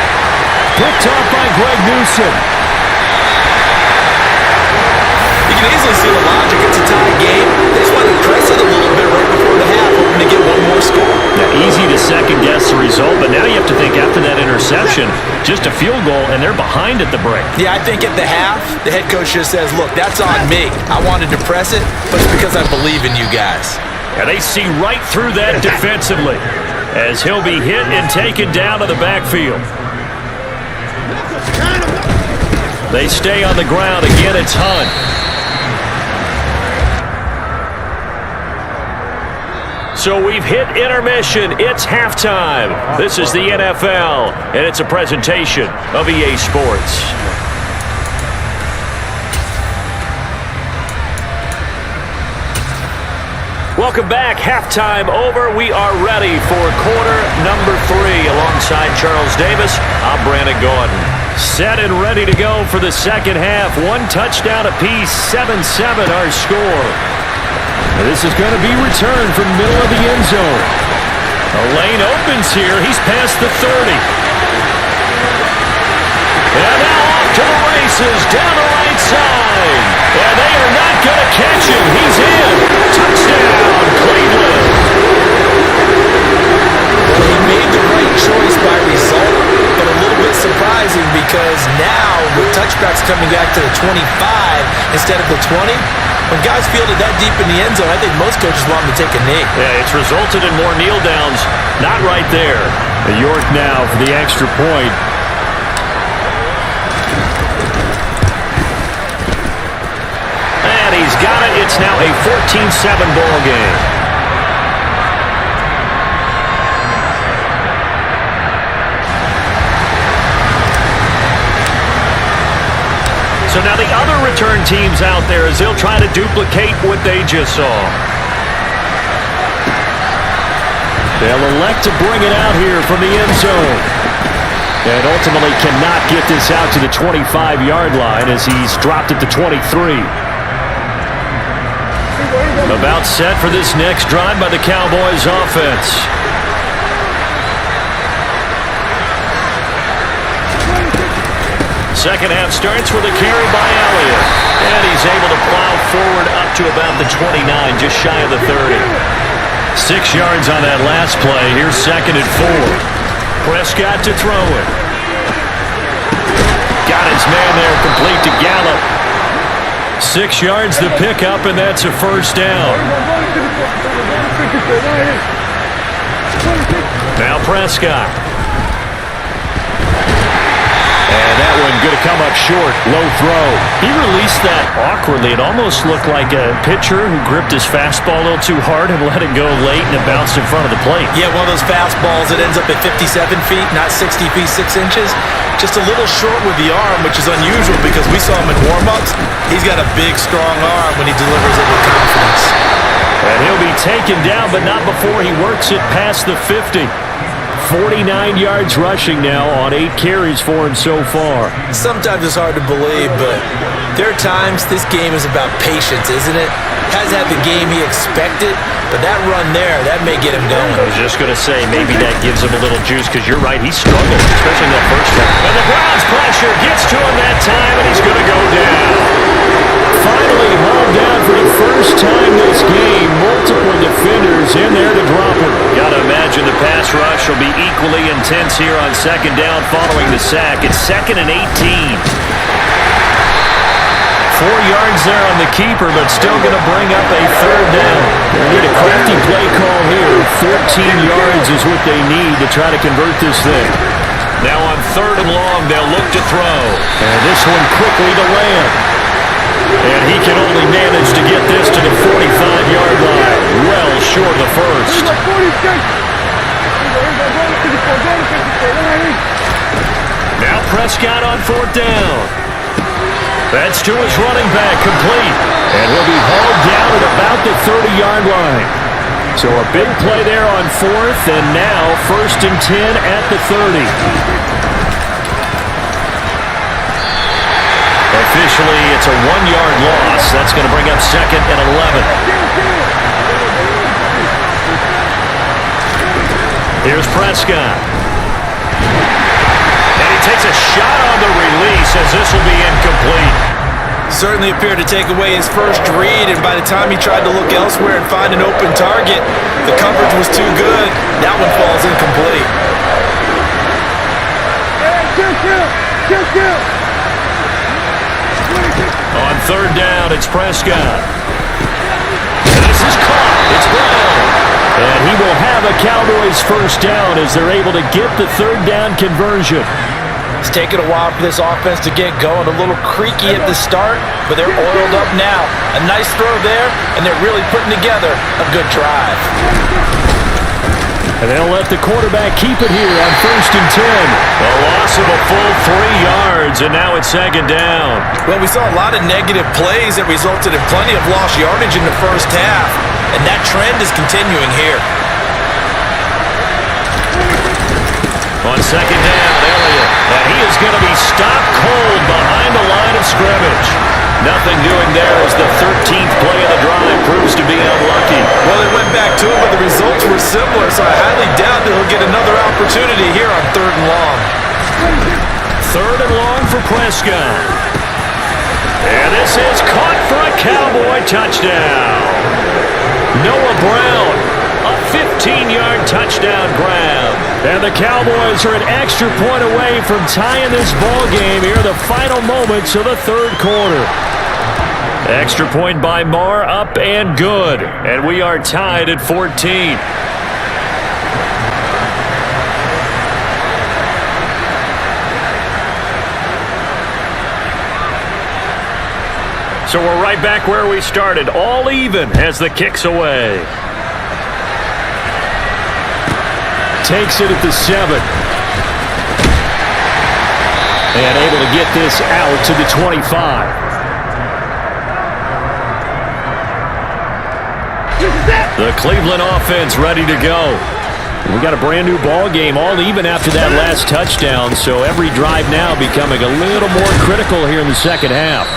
Picked off by Greg Newsome. You can easily see the logic. It's a tie game. They just want to press it a little bit right before the half, hoping to get one more score. Now, easy to second-guess the result, but now you have to think after that interception, just a field goal, and they're behind at the break. Yeah, I think at the half, the head coach just says, look, that's on me. I wanted to press it, but it's because I believe in you guys. And they see right through that defensively as he'll be hit and taken down to the backfield. They stay on the ground. Again, it's Hunt. So we've hit intermission. It's halftime. This is the NFL, and it's a presentation of EA Sports. Welcome back. Halftime over. We are ready for quarter number 3. Alongside Charles Davis, I'm Brandon Gordon. Set and ready to go for the second half. 1 touchdown apiece. 7-7 our score. And this is going to be returned from the middle of the end zone. A lane opens here. He's past the 30. And now off to the races down the right side. And they are not going to catch him. He's in. Touchdown, Cleveland. Well, he made the right choice by result, but a little bit surprising because now with touchbacks coming back to the 25 instead of the 20, when guys field it that deep in the end zone, I think most coaches want them to take a knee. Yeah, it's resulted in more kneel downs. Not right there. York now for the extra point. And he's got it. It's now a 14-7 ball game. So now the other return teams out there as they'll try to duplicate what they just saw. They'll elect to bring it out here from the end zone. And ultimately cannot get this out to the 25-yard line as he's dropped at the 23. About set for this next drive by the Cowboys offense. Second half starts with a carry by Elliott. And he's able to plow forward up to about the 29, just shy of the 30. 6 yards on that last play. Here's 2nd and 4. Prescott to throw it. Got his man there, complete to Gallup. 6 yards the pickup, and that's a first down. Now Prescott. And that one going to come up short. Low throw. He released that awkwardly. It almost looked like a pitcher who gripped his fastball a little too hard and let it go late, and it bounced in front of the plate. Yeah, one of those fastballs that ends up at 57 feet, not 60 feet, 6 inches. Just a little short with the arm, which is unusual because we saw him in warm-ups. He's got a big, strong arm when he delivers it with confidence. And he'll be taken down, but not before he works it past the 50. 49 yards rushing now on 8 carries for him so far. Sometimes it's hard to believe, but there are times this game is about patience, isn't it? Hasn't had the game he expected, but that run there, that may get him going. I was just going to say, maybe that gives him a little juice, because you're right, he struggled, especially in that first half. And the Browns pressure gets to him that time, and he's going to go down. Finally hauled down for the first time this game. Multiple defenders in there to drop him. Got to imagine the pass rush will be equally intense here on 2nd down following the sack. It's 2nd and 18. 4 yards there on the keeper, but still going to bring up a 3rd down. They need a crafty play call here. 14 yards is what they need to try to convert this thing. Now on 3rd and long, they'll look to throw. And this one quickly to land. And he can only manage to get this to the 45-yard line. Well short of the first. Now Prescott on 4th down. That's to his running back, complete. And he'll be hauled down at about the 30-yard line. So a big play there on 4th, and now 1st and 10 at the 30. Officially, it's a 1-yard loss. That's going to bring up 2nd and 11. Here's Prescott. And he takes a shot on the release as this will be incomplete. Certainly appeared to take away his first read, and by the time he tried to look elsewhere and find an open target, the coverage was too good. That one falls incomplete. On 3rd down, it's Prescott. And this is caught. It's Brown. And he will have a Cowboys first down as they're able to get the 3rd down conversion. It's taken a while for this offense to get going. A little creaky at the start, but they're oiled up now. A nice throw there, and they're really putting together a good drive. And they'll let the quarterback keep it here on 1st and 10. A loss of a full 3 yards, and now it's 2nd down. Well, we saw a lot of negative plays that resulted in plenty of lost yardage in the first half, and that trend is continuing here. On 2nd down, Elliott. And he is going to be stopped cold behind the line of scrimmage. Nothing doing there as the 13th play of the drive proves to be unlucky. Well, they went back to it, but the results were similar, so I highly doubt that he'll get another opportunity here on 3rd and long. 3rd and long for Prescott. And this is caught for a Cowboy touchdown. Noah Brown, a 15-yard touchdown grab. And the Cowboys are an extra point away from tying this ball game here in the final moments of the 3rd quarter. Extra point by Marr, up and good. And we are tied at 14. So we're right back where we started, all even as the kick's away. Takes it at the 7. And able to get this out to the 25. The Cleveland offense ready to go. We got a brand new ball game, all even after that last touchdown, so every drive now becoming a little more critical here in the second half.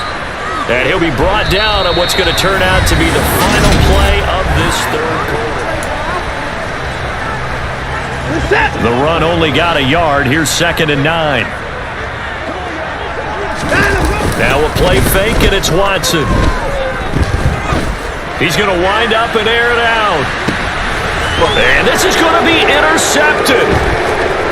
And he'll be brought down on what's going to turn out to be the final play of this 3rd quarter. The run only got a yard. Here's 2nd and 9. Now a play fake, and it's Watson. He's going to wind up and air it out. And this is going to be intercepted.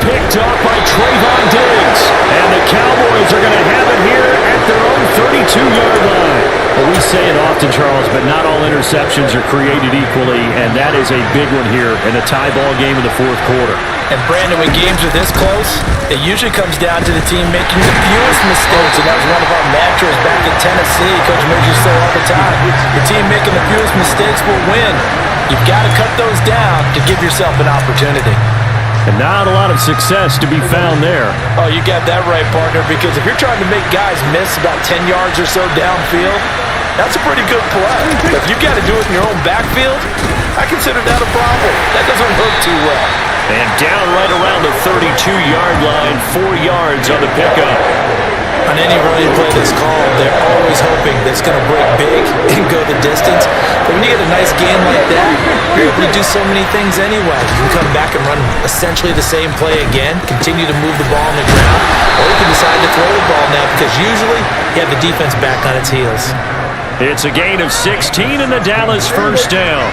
Picked up by Trayvon Diggs. And the Cowboys are going to have it here at their own 32-yard line. Well, we say it often, Charles, but not all interceptions are created equally, and that is a big one here in a tie ball game in the 4th quarter. And Brandon, when games are this close, it usually comes down to the team making the fewest mistakes, and that was one of our mantras back in Tennessee. Coach Mills used to say all the time, the team making the fewest mistakes will win. You've got to cut those down to give yourself an opportunity. And not a lot of success to be found there. Oh, you got that right, partner, because if you're trying to make guys miss about 10 yards or so downfield, that's a pretty good play. But if you've got to do it in your own backfield, I consider that a problem. That doesn't work too well. And down right around the 32-yard line, 4 yards on the pickup. On any running play that's called, they're always hoping that it's going to break big and go the distance. But when you get a nice game like that, you're able to do so many things anyway. You can come back and run essentially the same play again, continue to move the ball on the ground, or you can decide to throw the ball now because usually you have the defense back on its heels. It's a gain of 16 and the Dallas 1st down.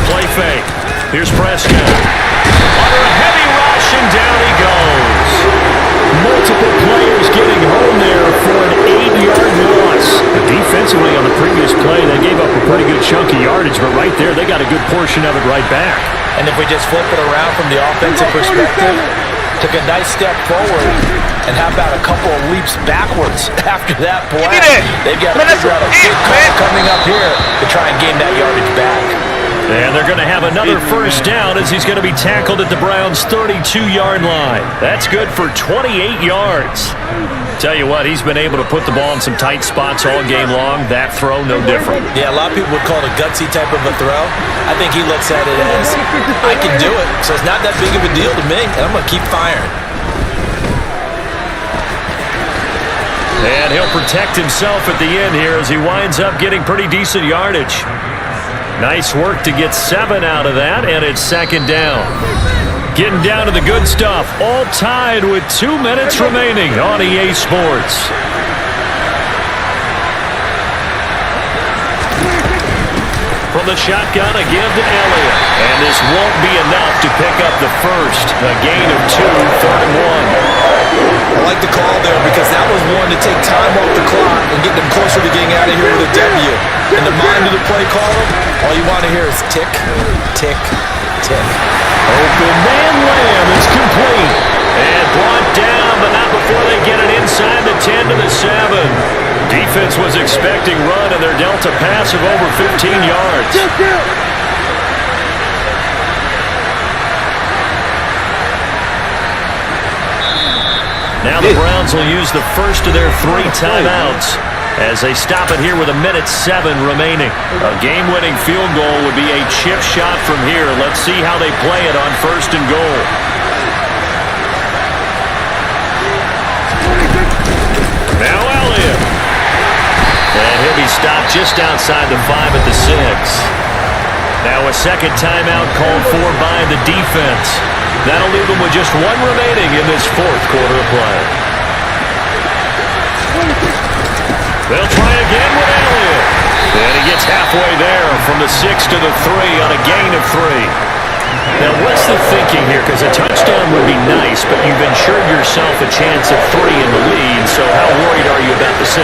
Play fake. Here's Prescott. Under a heavy rush, and down he goes. Multiple players getting home there for an 8-yard loss. Defensively on the previous play, they gave up a pretty good chunk of yardage, but right there, they got a good portion of it right back. And if we just flip it around from the offensive perspective, took a nice step forward, and how about a couple of leaps backwards after that play? They've got to figure out a big call coming up here to try and gain that yardage back. And they're going to have another 1st down as he's going to be tackled at the Browns' 32-yard line. That's good for 28 yards. Tell you what, he's been able to put the ball in some tight spots all game long. That throw, no different. Yeah, a lot of people would call it a gutsy type of a throw. I think he looks at it as, I can do it, so it's not that big of a deal to me, and I'm going to keep firing. And he'll protect himself at the end here as he winds up getting pretty decent yardage. Nice work to get 7 out of that, and it's 2nd down. Getting down to the good stuff, all tied with 2 minutes remaining on EA Sports. From the shotgun, a give to Elliott. And this won't be enough to pick up the first. A gain of 2, 3rd and 1. I like the call there because that was one to take time off the clock and get them closer to getting out of here with a W. In the mind of the play caller, all you want to hear is tick, tick, tick. Open man Lamb is complete. And brought down, but not before they get it inside the 10 to the 7. Defense was expecting run, and they're dealt a pass of over 15 yards. Now the Browns will use the first of their 3 timeouts. as they stop it here with 1:07 remaining. A game-winning field goal would be a chip shot from here. Let's see how they play it on 1st and goal. Now Elliott. And he'll be stopped just outside the 5 at the 6. Now a second timeout called for by the defense. That'll leave them with just 1 remaining in this 4th quarter of play. They'll try again with Elliott. And he gets halfway there from the 6 to the 3 on a gain of 3. Now, what's the thinking here? Because a touchdown would be nice, but you've ensured yourself a chance of 3 in the lead, so how worried are you about the 6?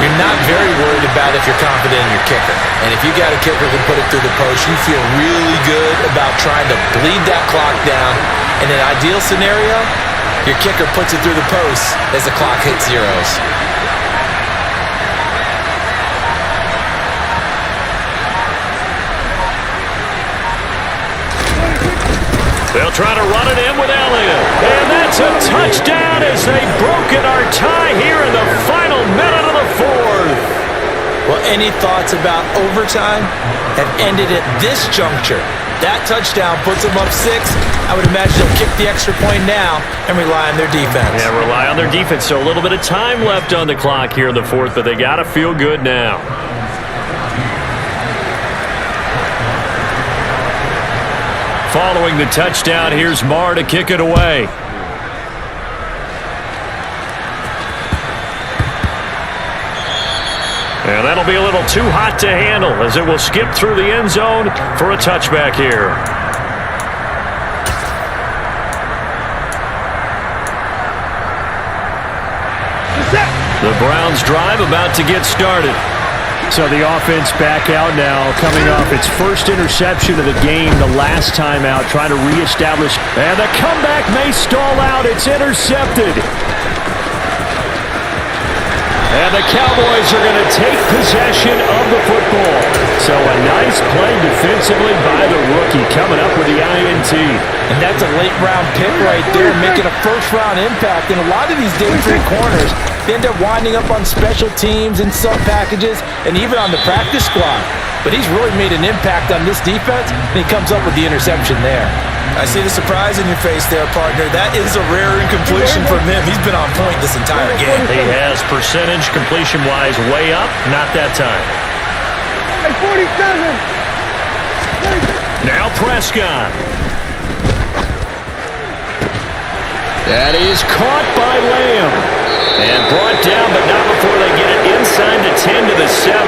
You're not very worried about if you're confident in your kicker. And if you got a kicker who can put it through the post, you feel really good about trying to bleed that clock down. In an ideal scenario, your kicker puts it through the post as the clock hits zeros. They'll try to run it in with Elliott. And that's a touchdown as they've broken our tie here in the final minute of the 4th. Well, any thoughts about overtime have ended at this juncture. That touchdown puts them up 6. I would imagine they'll kick the extra point now and rely on their defense. Yeah, rely on their defense. So a little bit of time left on the clock here in the 4th, but they got to feel good now. Following the touchdown, here's Marr to kick it away. And that'll be a little too hot to handle as it will skip through the end zone for a touchback here. The Browns drive about to get started. So the offense back out now, coming off its first interception of the game the last time out, trying to reestablish. And the comeback may stall out. It's intercepted. And the Cowboys are going to take possession of the football. So a nice play defensively by the rookie, coming up with the INT. And that's a late-round pick right there, making a first-round impact. And a lot of these day 3 corners, they end up winding up on special teams and sub packages and even on the practice squad. But he's really made an impact on this defense, and he comes up with the interception there. I see the surprise in your face there, partner. That is a rare incompletion from him. He's been on point this entire game. He has percentage completion-wise way up, not that time. 47. Now Prescott. That is caught by Lamb. And brought down, but not before they get it inside the 10 to the 7.